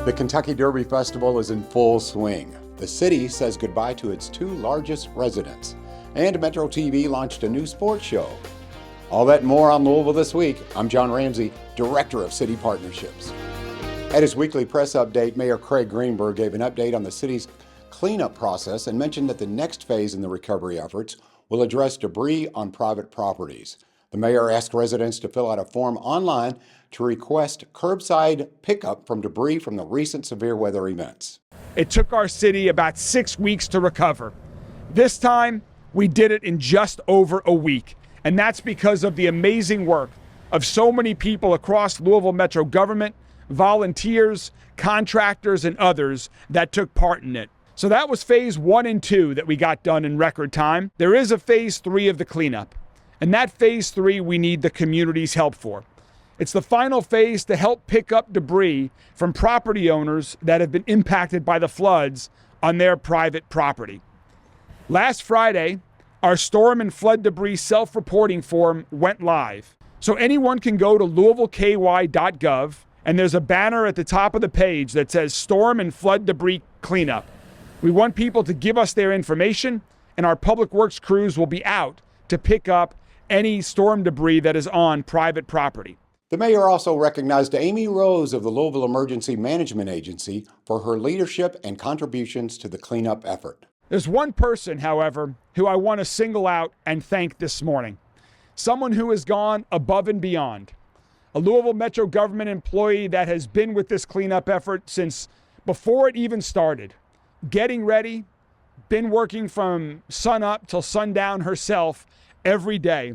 The Kentucky Derby Festival is in full swing. The city says goodbye to its two largest residents. And Metro TV launched a new sports show. All that and more on Louisville This Week. I'm John Ramsey, Director of City Partnerships. At his weekly press update, Mayor Craig Greenberg gave an update on the city's cleanup process and mentioned that the next phase in the recovery efforts will address debris on private properties. The mayor asked residents to fill out a form online to request curbside pickup from debris from the recent severe weather events. It took our city about 6 weeks to recover. This time, we did it in just over a week. And that's because of the amazing work of so many people across Louisville Metro government, volunteers, contractors, and others that took part in it. So that was phase 1 and 2 that we got done in record time. There is a phase 3 of the cleanup. And that phase 3 we need the community's help for. It's the final phase to help pick up debris from property owners that have been impacted by the floods on their private property. Last Friday, our storm and flood debris self-reporting form went live. So anyone can go to louisvilleky.gov, and there's a banner at the top of the page that says Storm and Flood Debris Cleanup. We want people to give us their information, and our public works crews will be out to pick up any storm debris that is on private property. The mayor also recognized Amy Rose of the Louisville Emergency Management Agency for her leadership and contributions to the cleanup effort. There's one person, however, who I want to single out and thank this morning. Someone who has gone above and beyond. A Louisville Metro government employee that has been with this cleanup effort since before it even started. Getting ready, been working from sun up till sundown herself every day.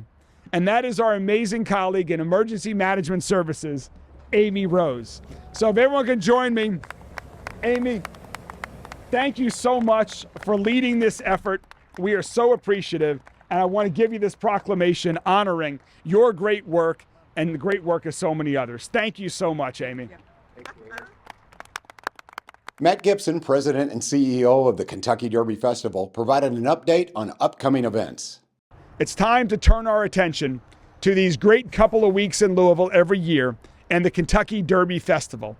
And that is our amazing colleague in Emergency Management Services, Amy Rose. So if everyone can join me, Amy, thank you so much for leading this effort. We are so appreciative, and I want to give you this proclamation honoring your great work and the great work of so many others. Thank you so much, Amy. Matt Gibson, President and CEO of the Kentucky Derby Festival, provided an update on upcoming events. It's time to turn our attention to these great couple of weeks in Louisville every year and the Kentucky Derby Festival.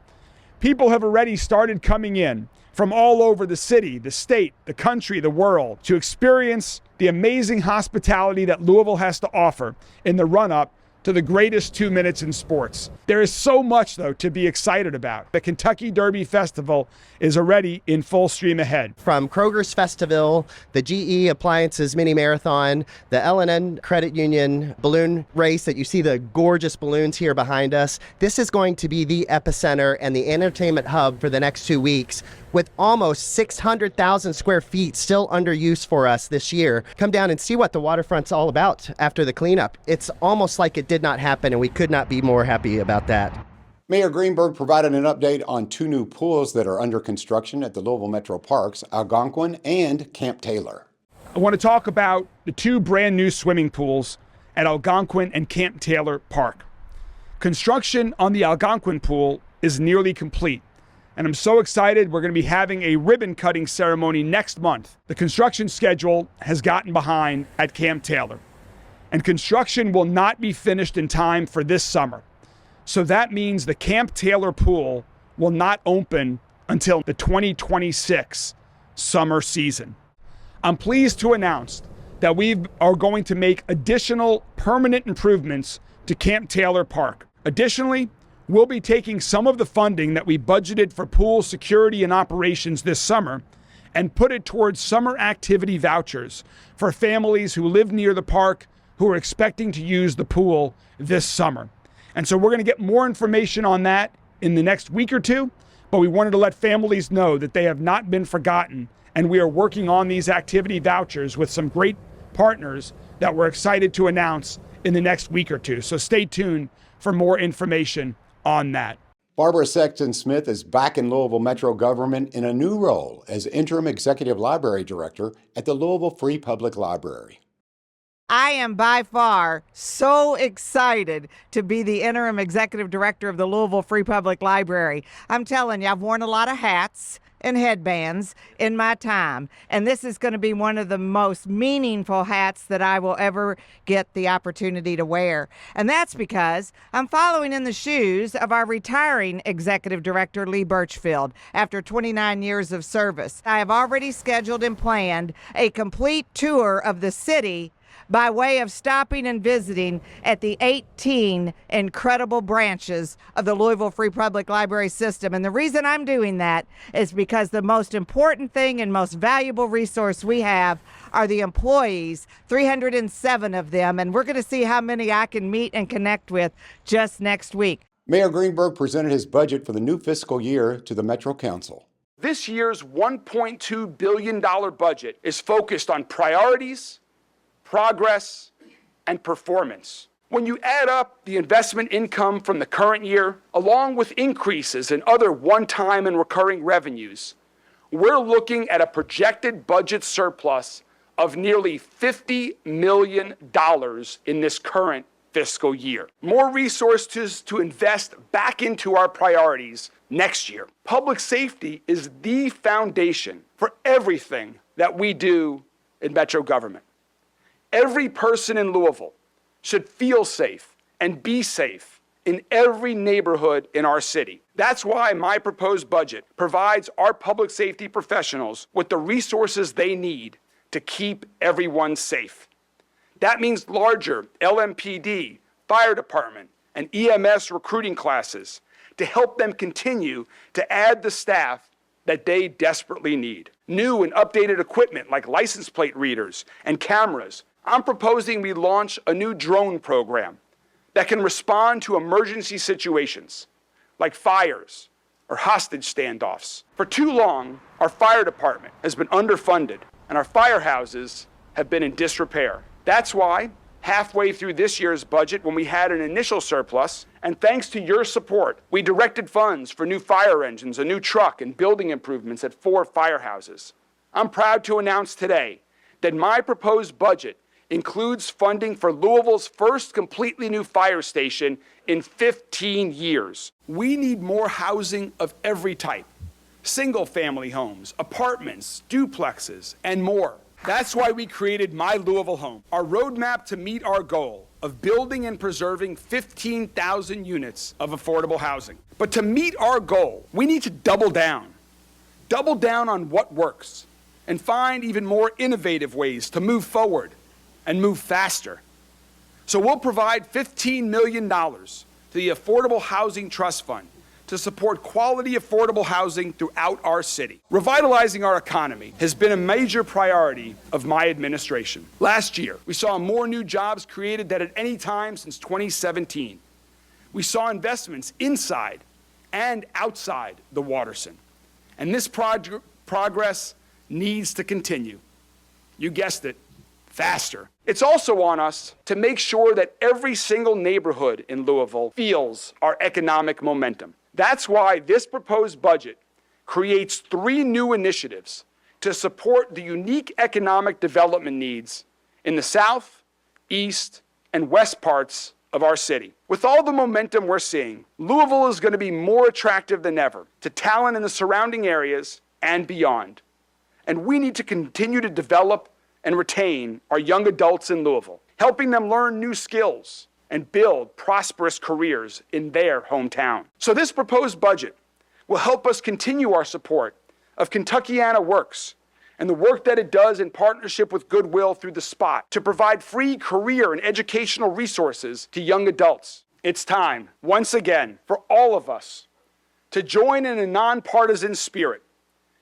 People have already started coming in from all over the city, the state, the country, the world to experience the amazing hospitality that Louisville has to offer in the run-up to the greatest 2 minutes in sports. There is so much, though, to be excited about. The Kentucky Derby Festival is already in full stream ahead. From Kroger's Festival, the GE Appliances Mini Marathon, the L&N Credit Union balloon race that you see the gorgeous balloons here behind us, this is going to be the epicenter and the entertainment hub for the next 2 weeks, with almost 600,000 square feet still under use for us this year. Come down and see what the waterfront's all about after the cleanup. It's almost like it did not happen, and we could not be more happy about that. Mayor Greenberg provided an update on 2 new pools that are under construction at the Louisville Metro Parks, Algonquin and Camp Taylor. I want to talk about the 2 brand new swimming pools at Algonquin and Camp Taylor Park. Construction on the Algonquin pool is nearly complete. And I'm so excited, we're going to be having a ribbon cutting ceremony next month. The construction schedule has gotten behind at Camp Taylor, and construction will not be finished in time for this summer. So that means the Camp Taylor pool will not open until the 2026 summer season. I'm pleased to announce that we are going to make additional permanent improvements to Camp Taylor Park. Additionally, we'll be taking some of the funding that we budgeted for pool security and operations this summer and put it towards summer activity vouchers for families who live near the park who are expecting to use the pool this summer. And so we're going to get more information on that in the next week or 2, but we wanted to let families know that they have not been forgotten, and we are working on these activity vouchers with some great partners that we're excited to announce in the next week or 2. So stay tuned for more information on that. Barbara Sexton Smith is back in Louisville Metro government in a new role as interim executive library director at the Louisville Free Public Library. I am by far so excited to be the interim executive director of the Louisville Free Public Library. I'm telling you, I've worn a lot of hats. and headbands in my time. And this is going to be one of the most meaningful hats that I will ever get the opportunity to wear. And that's because I'm following in the shoes of our retiring Executive Director, Lee Birchfield, after 29 years of service. I have already scheduled and planned a complete tour of the city by way of stopping and visiting at the 18 incredible branches of the Louisville Free Public Library system. And the reason I'm doing that is because the most important thing and most valuable resource we have are the employees, 307 of them, and we're going to see how many I can meet and connect with just next week. Mayor Greenberg presented his budget for the new fiscal year to the Metro Council. This year's $1.2 billion budget is focused on priorities, progress, and performance. When you add up the investment income from the current year, along with increases in other one-time and recurring revenues, we're looking at a projected budget surplus of nearly $50 million in this current fiscal year. More resources to invest back into our priorities next year. Public safety is the foundation for everything that we do in Metro government. Every person in Louisville should feel safe and be safe in every neighborhood in our city. That's why my proposed budget provides our public safety professionals with the resources they need to keep everyone safe. That means larger LMPD, fire department, and EMS recruiting classes to help them continue to add the staff that they desperately need. New and updated equipment like license plate readers and cameras. I'm proposing we launch a new drone program that can respond to emergency situations like fires or hostage standoffs. For too long, our fire department has been underfunded and our firehouses have been in disrepair. That's why, halfway through this year's budget, when we had an initial surplus, and thanks to your support, we directed funds for new fire engines, a new truck, and building improvements at 4 firehouses. I'm proud to announce today that my proposed budget includes funding for Louisville's first completely new fire station in 15 years. We need more housing of every type. Single-family homes, apartments, duplexes, and more. That's why we created My Louisville Home, our roadmap to meet our goal of building and preserving 15,000 units of affordable housing. But to meet our goal, we need to double down on what works, and find even more innovative ways to move forward and move faster. So we'll provide $15 million to the Affordable Housing Trust Fund to support quality affordable housing throughout our city. Revitalizing our economy has been a major priority of my administration. Last year, we saw more new jobs created than at any time since 2017. We saw investments inside and outside the Waterson. And this progress needs to continue. You guessed it, faster. It's also on us to make sure that every single neighborhood in Louisville feels our economic momentum. That's why this proposed budget creates 3 new initiatives to support the unique economic development needs in the south, east, and west parts of our city. With all the momentum we're seeing, Louisville is going to be more attractive than ever to talent in the surrounding areas and beyond. And we need to continue to develop and retain our young adults in Louisville, helping them learn new skills and build prosperous careers in their hometown. So this proposed budget will help us continue our support of Kentuckiana Works and the work that it does in partnership with Goodwill through the Spot to provide free career and educational resources to young adults. It's time, once again, for all of us to join in a nonpartisan spirit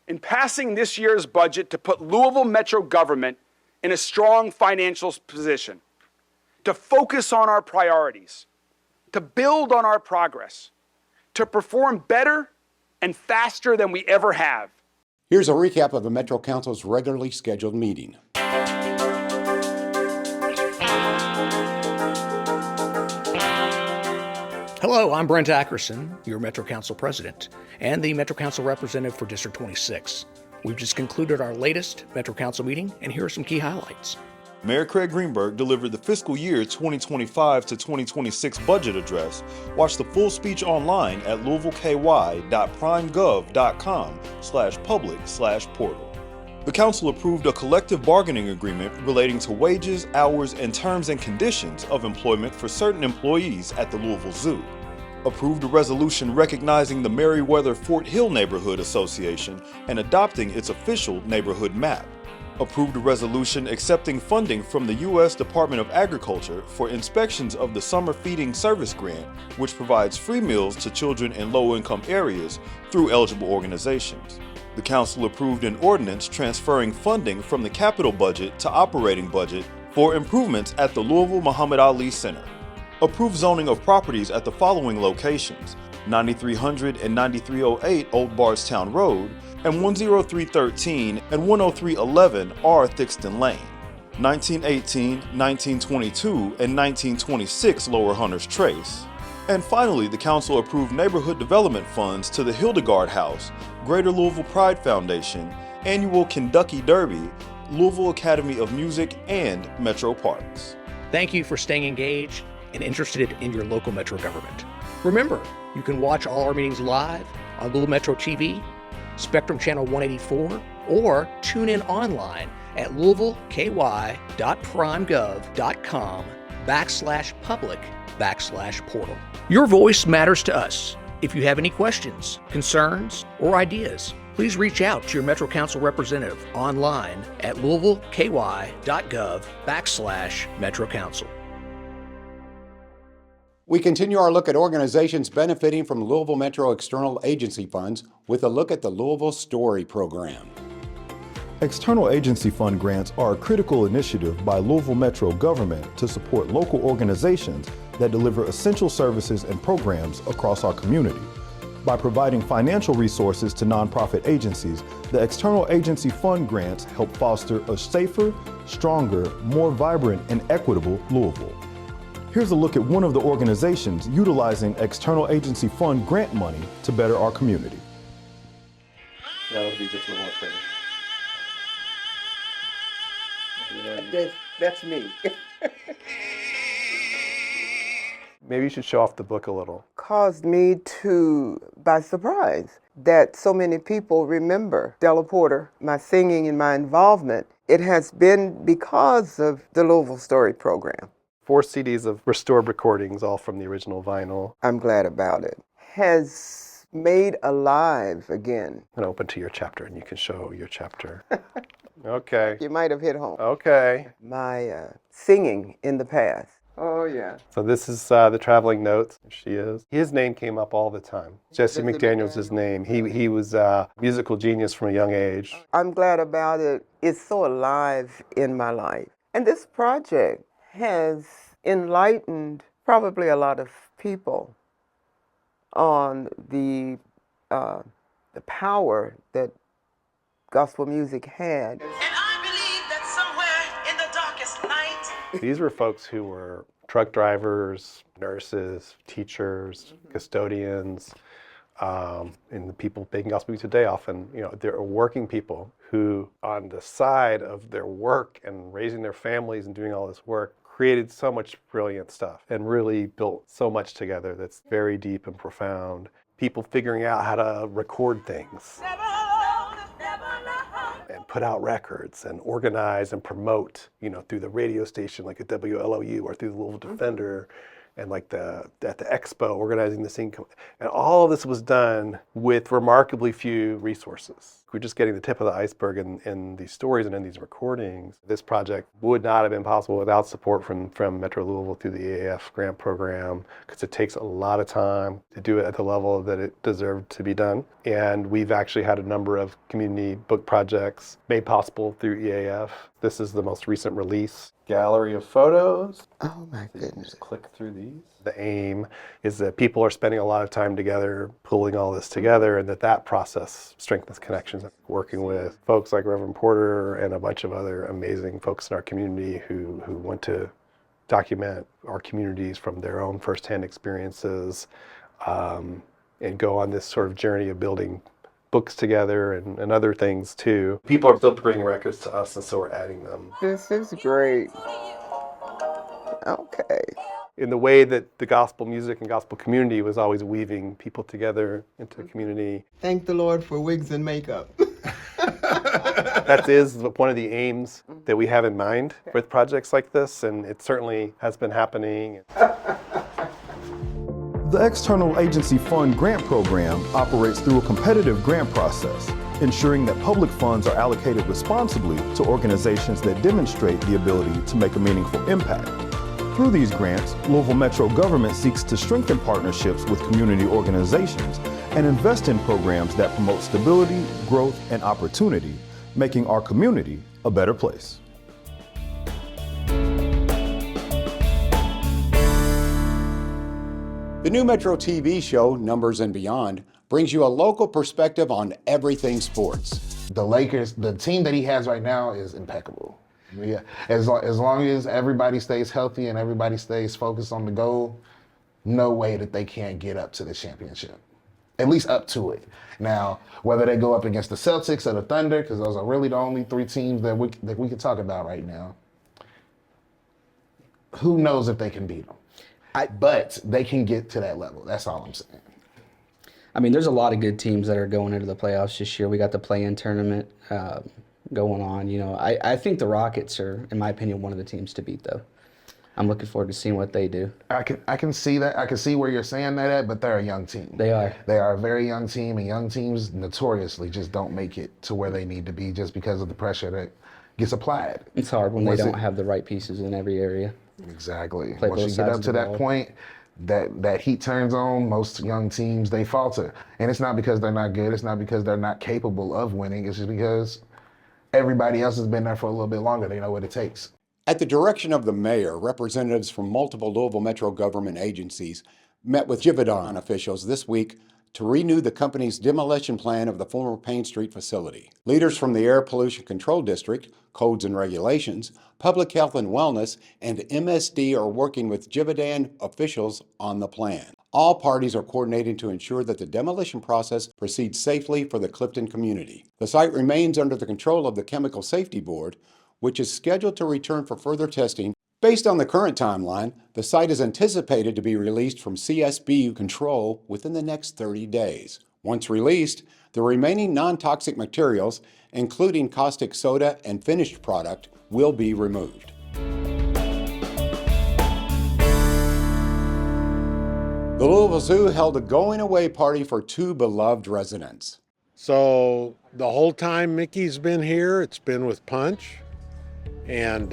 in passing this year's budget to put Louisville Metro government in a strong financial position, to focus on our priorities, to build on our progress, to perform better and faster than we ever have. Here's a recap of the Metro Council's regularly scheduled meeting. Hello, I'm Brent Ackerson, your Metro Council President, and the Metro Council Representative for District 26. We've just concluded our latest Metro Council meeting, and here are some key highlights. Mayor Craig Greenberg delivered the fiscal year 2025 to 2026 budget address. Watch the full speech online at louisvilleky.primegov.com/public/portal. The council approved a collective bargaining agreement relating to wages, hours, and terms and conditions of employment for certain employees at the Louisville Zoo. Approved a resolution recognizing the Meriwether Fort Hill Neighborhood Association and adopting its official neighborhood map. Approved a resolution accepting funding from the U.S. Department of Agriculture for inspections of the Summer Feeding Service Grant, which provides free meals to children in low-income areas through eligible organizations. The council approved an ordinance transferring funding from the capital budget to operating budget for improvements at the Louisville Muhammad Ali Center. Approved zoning of properties at the following locations: 9300 and 9308 Old Bardstown Road, and 10313 and 10311 R. Thixton Lane, 1918, 1922, and 1926 Lower Hunters Trace. And finally, the council approved neighborhood development funds to the Hildegard House, Greater Louisville Pride Foundation, Annual Kentucky Derby, Louisville Academy of Music, and Metro Parks. Thank you for staying engaged and interested in your local Metro government. Remember, you can watch all our meetings live on Louisville Metro TV, Spectrum Channel 184, or tune in online at louisvilleky.primegov.com/public/portal. Your voice matters to us. If you have any questions, concerns, or ideas, please reach out to your Metro Council representative online at louisvilleky.gov/Metro Council. We continue our look at organizations benefiting from Louisville Metro external agency funds with a look at the Louisville Story program. External agency fund grants are a critical initiative by Louisville Metro government to support local organizations that deliver essential services and programs across our community. By providing financial resources to nonprofit agencies, the external agency fund grants help foster a safer, stronger, more vibrant, and equitable Louisville. Here's a look at one of the organizations utilizing external agency fund grant money to better our community. That'll be just a little thing. That's me. Maybe you should show off the book a little. Caused me to, by surprise, that so many people remember Della Porter, my singing and my involvement. It has been because of the Louisville Story program. 4 CDs of restored recordings, all from the original vinyl. I'm glad about it. Has made alive again. And open to your chapter, and you can show your chapter. Okay. You might have hit home. Okay. My singing in the past. Oh, yeah. So this is the traveling notes. There she is. His name came up all the time. Jesse McDaniel's his name. He was a musical genius from a young age. I'm glad about it. It's so alive in my life. And this project has enlightened probably a lot of people on the power that gospel music had. And I believe that somewhere in the darkest night. These were folks who were truck drivers, nurses, teachers, custodians, and the people making gospel music today often, they're working people who, on the side of their work and raising their families and doing all this work, created so much brilliant stuff and really built so much together that's very deep and profound. People figuring out how to record things and put out records and organize and promote, through the radio station like at WLOU or through the Louisville Defender, and like at the expo, organizing the scene. And all of this was done with remarkably few resources. We're just getting the tip of the iceberg in these stories and in these recordings. This project would not have been possible without support from Metro Louisville through the EAF grant program, because it takes a lot of time to do it at the level that it deserved to be done. And we've actually had a number of community book projects made possible through EAF. This is the most recent release. Gallery of photos. Oh my goodness. Just click through these. The aim is that people are spending a lot of time together, pulling all this together, and that process strengthens connections. Working with folks like Reverend Porter and a bunch of other amazing folks in our community who want to document our communities from their own firsthand experiences, and go on this sort of journey of building books together and other things too. People are still bringing records to us, and so we're adding them. This is great. Okay. In the way that the gospel music and gospel community was always weaving people together into the community. Thank the Lord for wigs and makeup. That is one of the aims that we have in mind with projects like this, and it certainly has been happening. The External Agency Fund Grant Program operates through a competitive grant process, ensuring that public funds are allocated responsibly to organizations that demonstrate the ability to make a meaningful impact. Through these grants, Louisville Metro government seeks to strengthen partnerships with community organizations and invest in programs that promote stability, growth, and opportunity, making our community a better place. The new Metro TV show, Numbers and Beyond, brings you a local perspective on everything sports. The Lakers, the team that he has right now is impeccable. Yeah, as long as everybody stays healthy and everybody stays focused on the goal, no way that they can't get up to the championship. At least up to it. Now, whether they go up against the Celtics or the Thunder, because those are really the only three teams that we can talk about right now, who knows if they can beat them. But they can get to that level. That's all I'm saying. I mean, there's a lot of good teams that are going into the playoffs this year. We got the play-in tournament going on. You know, I think the Rockets are, in my opinion, one of the teams to beat, though. I'm looking forward to seeing what they do. I can see that. I can see where you're saying that at, but they're a young team. They are. They are a very young team, and young teams notoriously just don't make it to where they need to be just because of the pressure that gets applied. It's hard when they don't have the right pieces in every area. Exactly. Play Once both you get sides up to of the that ball. point, that heat turns on, most young teams, they falter. And it's not because they're not good. It's not because they're not capable of winning. It's just because everybody else has been there for a little bit longer. They know what it takes. At the direction of the mayor, representatives from multiple Louisville Metro government agencies met with Givaudan officials this week to renew the company's demolition plan of the former Payne Street facility. Leaders from the Air Pollution Control District, Codes and Regulations, Public Health and Wellness, and MSD are working with Givaudan officials on the plan. All parties are coordinating to ensure that the demolition process proceeds safely for the Clifton community. The site remains under the control of the Chemical Safety Board, which is scheduled to return for further testing. Based on the current timeline, the site is anticipated to be released from CSB control within the next 30 days. Once released, the remaining non-toxic materials, including caustic soda and finished product, will be removed. The Louisville Zoo held a going-away party for two beloved residents. So the whole time Mickey's been here, it's been with Punch. And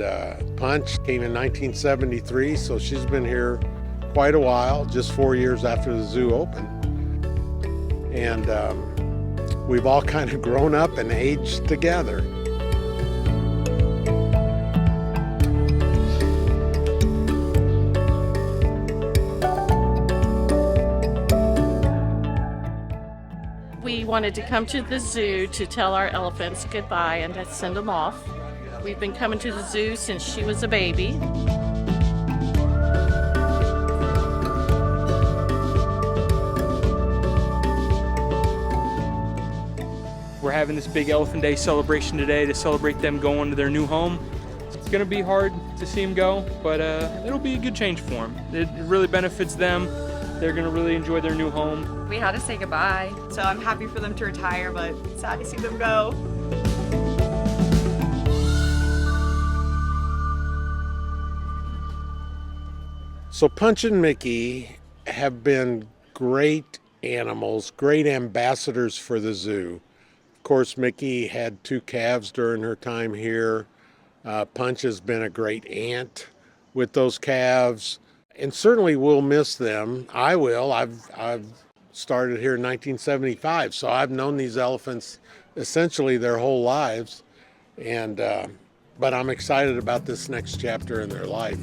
Punch came in 1973, so she's been here quite a while, just 4 years after the zoo opened. And we've all kind of grown up and aged together. We wanted to come to the zoo to tell our elephants goodbye and to send them off. We've been coming to the zoo since she was a baby. We're having this big Elephant Day celebration today to celebrate them going to their new home. It's gonna be hard to see them go, but it'll be a good change for them. It really benefits them. They're gonna really enjoy their new home. We had to say goodbye, so I'm happy for them to retire, but sad to see them go. So Punch and Mickey have been great animals, great ambassadors for the zoo. Of course, Mickey had 2 calves during her time here. Punch has been a great aunt with those calves, and certainly we'll miss them. I will. I've started here in 1975, so I've known these elephants essentially their whole lives, and but I'm excited about this next chapter in their life.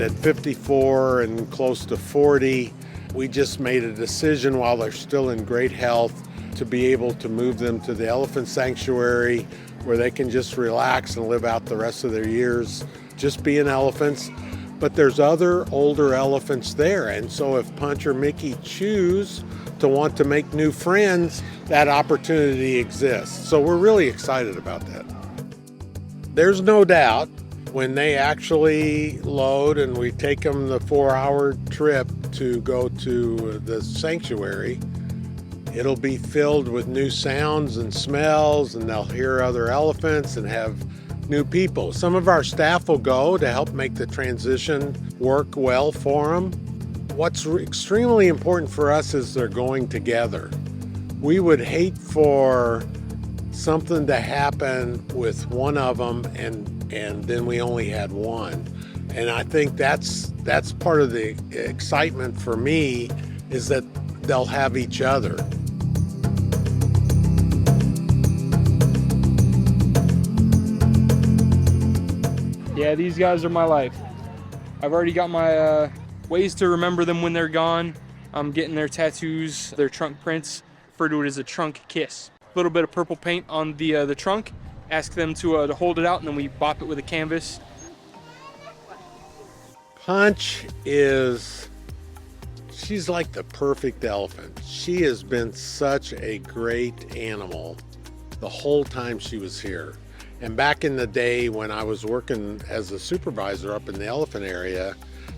At 54 and close to 40, we just made a decision while they're still in great health to be able to move them to the elephant sanctuary where they can just relax and live out the rest of their years just being elephants. but there's other older elephants there. And so if Punch or Mickey choose to want to make new friends, that opportunity exists. So we're really excited about that. There's no doubt when they actually load and we take them the 4-hour trip to go to the sanctuary, it'll be filled with new sounds and smells, and they'll hear other elephants and have new people. Some of our staff will go to help make the transition work well for them. What's extremely important for us is they're going together. We would hate for something to happen with one of them and then we only had one. And I think that's part of the excitement for me, is that they'll have each other. Yeah, these guys are my life. I've already got my ways to remember them when they're gone. I'm getting their tattoos, their trunk prints. Refer to it as a trunk kiss. A little bit of purple paint on the trunk. Ask them to hold it out, and then we bop it with a canvas. Punch she's like the perfect elephant. She has been such a great animal the whole time she was here. And back in the day when I was working as a supervisor up in the elephant area,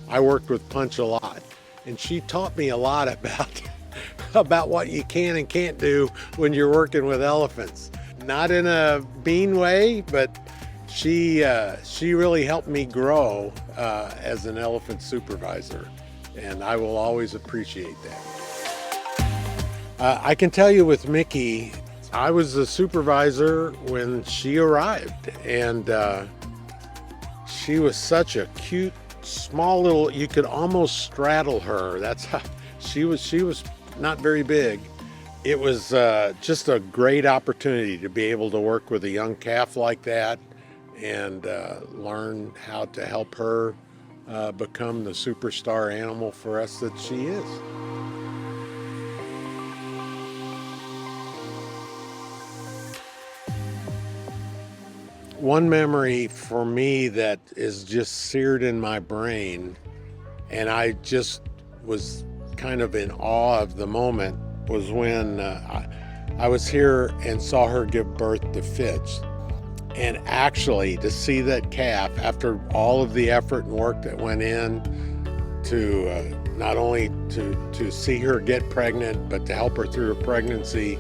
I worked with Punch a lot. And she taught me a lot about what you can and can't do when you're working with elephants. Not in a mean way, but she really helped me grow as an elephant supervisor, and I will always appreciate that. I can tell you with Mickey, I was the supervisor when she arrived, and she was such a cute, small little, you could almost straddle her. That's how she was not very big. It was just a great opportunity to be able to work with a young calf like that and learn how to help her become the superstar animal for us that she is. One memory for me that is just seared in my brain, and I just was kind of in awe of the moment, was when I was here and saw her give birth to Fitz. And actually to see that calf, after all of the effort and work that went in to not only to see her get pregnant, but to help her through her pregnancy,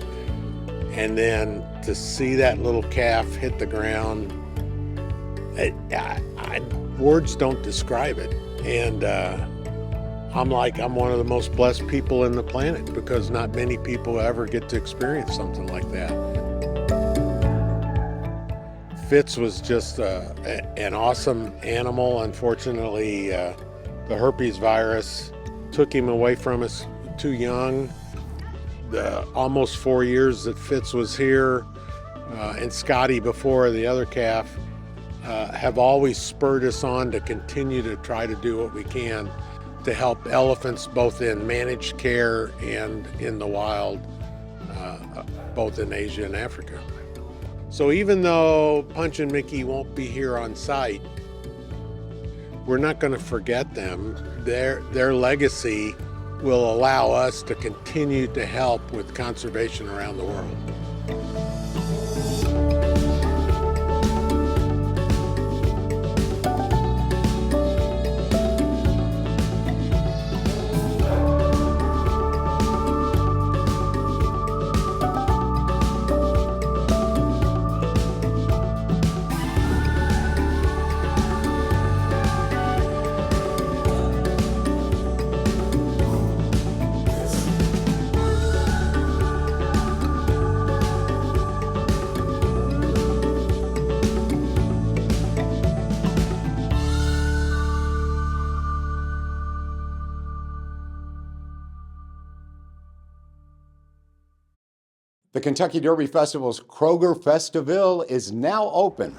and then to see that little calf hit the ground, words don't describe it. And I'm one of the most blessed people in the planet, because not many people ever get to experience something like that. Fitz was just an awesome animal. Unfortunately, the herpes virus took him away from us too young. The almost 4 years that Fitz was here, and Scotty before, the other calf, have always spurred us on to continue to try to do what we can to help elephants both in managed care and in the wild, both in Asia and Africa. So even though Punch and Mickey won't be here on site, we're not going to forget them. Their legacy will allow us to continue to help with conservation around the world. The Kentucky Derby Festival's Kroger Festiville is now open.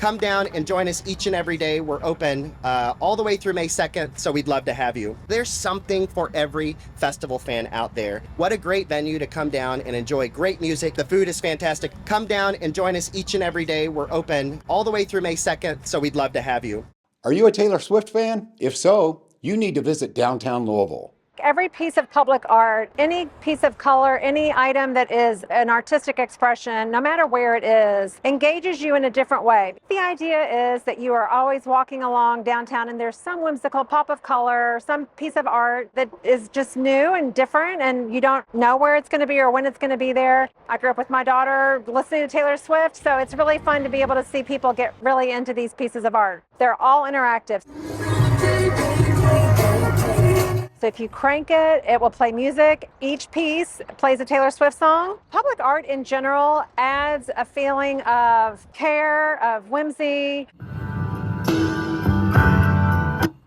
Come down and join us each and every day. We're open all the way through May 2nd, so we'd love to have you. There's something for every festival fan out there. What a great venue to come down and enjoy great music. The food is fantastic. Come down and join us each and every day. We're open all the way through May 2nd, so we'd love to have you. Are you a Taylor Swift fan? If so, you need to visit downtown Louisville. Every piece of public art, any piece of color, any item that is an artistic expression, no matter where it is, engages you in a different way. The idea is that you are always walking along downtown and there's some whimsical pop of color, some piece of art that is just new and different and you don't know where it's going to be or when it's going to be there. I grew up with my daughter listening to Taylor Swift, so it's really fun to be able to see people get really into these pieces of art. They're all interactive. So if you crank it, it will play music. Each piece plays a Taylor Swift song. Public art in general adds a feeling of care, of whimsy.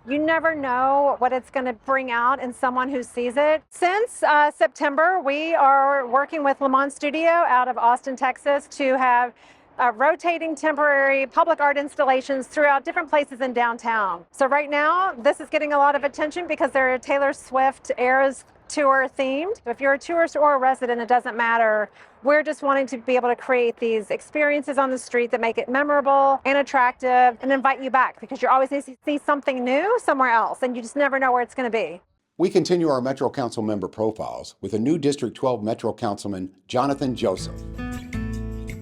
You never know what it's going to bring out in someone who sees it. Since September, we are working with Lamont Studio out of Austin, Texas to have rotating temporary public art installations throughout different places in downtown. So right now, this is getting a lot of attention because they're Taylor Swift Eras Tour themed. If you're a tourist or a resident, it doesn't matter. We're just wanting to be able to create these experiences on the street that make it memorable and attractive and invite you back because you're always going to see something new somewhere else and you just never know where it's going to be. We continue our Metro Council member profiles with a new District 12 Metro Councilman, Jonathan Joseph.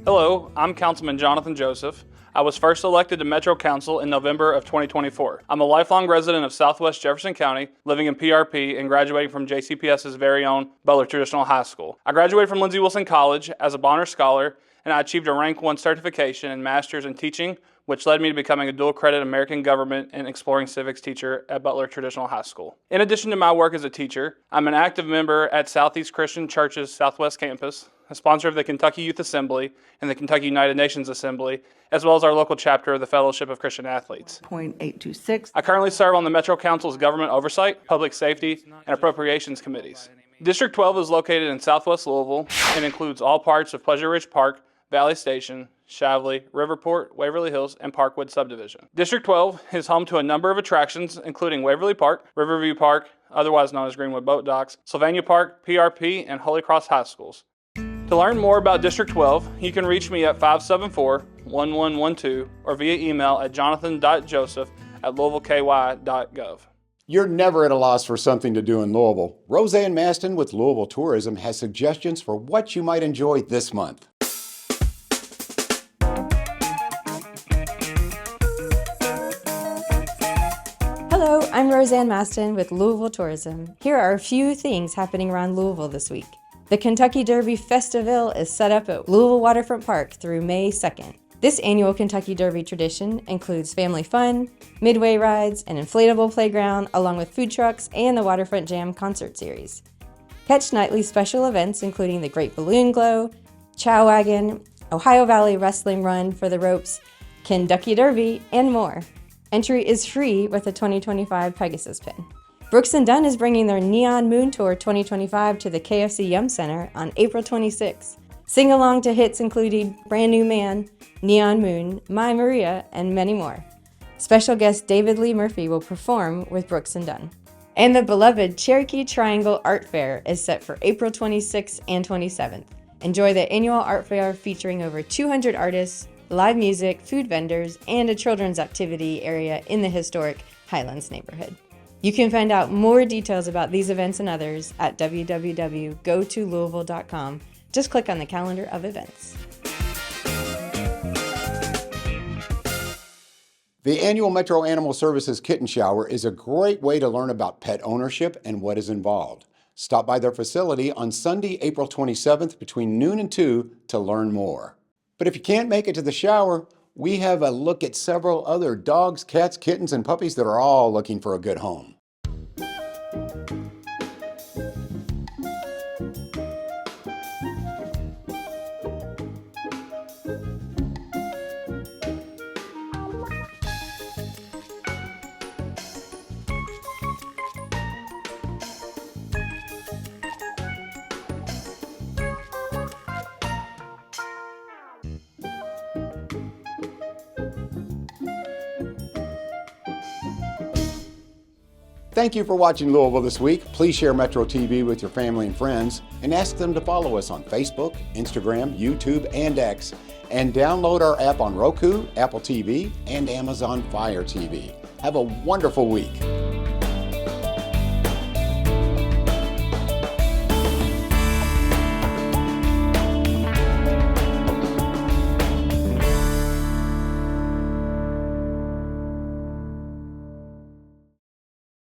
Hello, I'm Councilman Jonathan Joseph. I was first elected to Metro Council in November of 2024. I'm a lifelong resident of Southwest Jefferson County, living in PRP and graduating from JCPS's very own Butler Traditional High School. I graduated from Lindsey Wilson College as a Bonner Scholar, and I achieved a Rank 1 certification and Master's in Teaching, which led me to becoming a dual-credit American Government and Exploring Civics teacher at Butler Traditional High School. In addition to my work as a teacher, I'm an active member at Southeast Christian Church's Southwest Campus, a sponsor of the Kentucky Youth Assembly and the Kentucky United Nations Assembly, as well as our local chapter of the Fellowship of Christian Athletes. .826. I currently serve on the Metro Council's Government Oversight, Public Safety, and Appropriations Committees. District 12 is located in Southwest Louisville and includes all parts of Pleasure Ridge Park, Valley Station, Shavley, Riverport, Waverly Hills, and Parkwood subdivision. District 12 is home to a number of attractions, including Waverly Park, Riverview Park, otherwise known as Greenwood Boat Docks, Sylvania Park, PRP, and Holy Cross High Schools. To learn more about District 12, you can reach me at 574-1112 or via email at jonathan.joseph@louisvilleky.gov. You're never at a loss for something to do in Louisville. Roseanne Maston with Louisville Tourism has suggestions for what you might enjoy this month. Hello, I'm Roseanne Maston with Louisville Tourism. Here are a few things happening around Louisville this week. The Kentucky Derby Festival is set up at Louisville Waterfront Park through May 2nd. This annual Kentucky Derby tradition includes family fun, midway rides, an inflatable playground, along with food trucks and the Waterfront Jam concert series. Catch nightly special events including the Great Balloon Glow, Chow Wagon, Ohio Valley Wrestling Run for the Ropes, Kentucky Derby, and more. Entry is free with a 2025 Pegasus pin. Brooks & Dunn is bringing their Neon Moon Tour 2025 to the KFC Yum Center on April 26. Sing along to hits including Brand New Man, Neon Moon, My Maria, and many more. Special guest David Lee Murphy will perform with Brooks & Dunn. And the beloved Cherokee Triangle Art Fair is set for April 26th and 27th. Enjoy the annual art fair featuring over 200 artists, live music, food vendors, and a children's activity area in the historic Highlands neighborhood. You can find out more details about these events and others at www.gotolouisville.com. Just click on the calendar of events. The annual Metro Animal Services Kitten Shower is a great way to learn about pet ownership and what is involved. Stop by their facility on Sunday, April 27th between noon and 2 to learn more. But if you can't make it to the shower, we have a look at several other dogs, cats, kittens, and puppies that are all looking for a good home. Thank you for watching Louisville This Week. Please share Metro TV with your family and friends and ask them to follow us on Facebook, Instagram, YouTube, and X, and download our app on Roku, Apple TV, and Amazon Fire TV. Have a wonderful week.